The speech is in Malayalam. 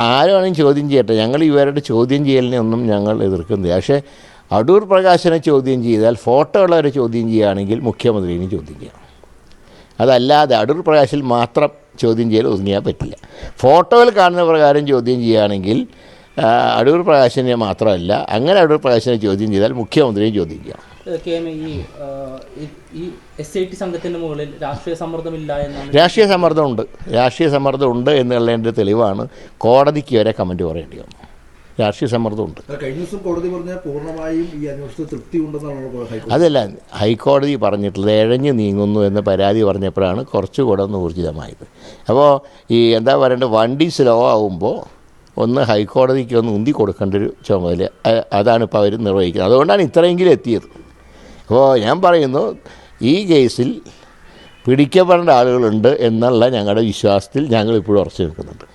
ആരാണെങ്കിലും ചോദ്യം ചെയ്യട്ടെ, ഞങ്ങൾ ഇവരുടെ ചോദ്യം ചെയ്യലിനെ ഒന്നും ഞങ്ങൾ എതിർക്കുന്നില്ല. പക്ഷേ അടൂർ പ്രകാശനെ ചോദ്യം ചെയ്താൽ ഫോട്ടോ ഉള്ളവരെ ചോദ്യം ചെയ്യുകയാണെങ്കിൽ മുഖ്യമന്ത്രിനെ ചോദ്യം ചെയ്യാം. അതല്ലാതെ അടൂർ പ്രകാശിൽ മാത്രം ചോദ്യം ചെയ്യൽ ഒതുങ്ങിയാൽ പറ്റില്ല. ഫോട്ടോയിൽ കാണുന്ന പ്രകാരം ചോദ്യം ചെയ്യുകയാണെങ്കിൽ അടൂർ പ്രകാശിനെ മാത്രമല്ല, അങ്ങനെ അടൂർ പ്രകാശിനെ ചോദ്യം ചെയ്താൽ മുഖ്യമന്ത്രിയെ ചോദ്യം ചെയ്യാം. ഈ SIT സംഘത്തിൻ്റെ മുകളിൽ രാഷ്ട്രീയ സമ്മർദ്ദമില്ല എന്നാണ്. രാഷ്ട്രീയ സമ്മർദ്ദമുണ്ട് എന്നുള്ളതിൻ്റെ തെളിവാണ് കോടതിക്ക് വരെ കമൻറ്റ് പറയേണ്ടി വന്നു. രാഷ്ട്രീയ സമ്മർദ്ദമുണ്ട്. കഴിഞ്ഞ ദിവസം കോടതി പറഞ്ഞാൽ പൂർണ്ണമായും ഈ അന്വേഷണത്തിൽ തൃപ്തി ഉണ്ടെന്നാണ്. അതല്ല, ഹൈക്കോടതി പറഞ്ഞിട്ടുള്ളത് ഇഴഞ്ഞു നീങ്ങുന്നു എന്ന് പരാതി പറഞ്ഞപ്പോഴാണ് കുറച്ചുകൂടെ ഒന്ന് ഊർജിതമായത്. അപ്പോൾ ഈ എന്താ പറയേണ്ടത്, വണ്ടി സ്ലോ ആവുമ്പോൾ ഒന്ന് ഹൈക്കോടതിക്ക് ഒന്ന് ഉന്തി കൊടുക്കേണ്ട ഒരു ചുമതല അതാണ് ഇപ്പോൾ അവർ നിർവഹിക്കുന്നത്. അതുകൊണ്ടാണ് ഇത്രയെങ്കിലും എത്തിയത്. അപ്പോൾ ഞാൻ പറയുന്നു, ഈ കേസിൽ പിടിക്കപ്പെടേണ്ട ആളുകളുണ്ട് എന്നുള്ള ഞങ്ങളുടെ വിശ്വാസത്തിൽ ഞങ്ങൾ ഇപ്പോഴും ഉറച്ചു നിൽക്കുന്നുണ്ട്.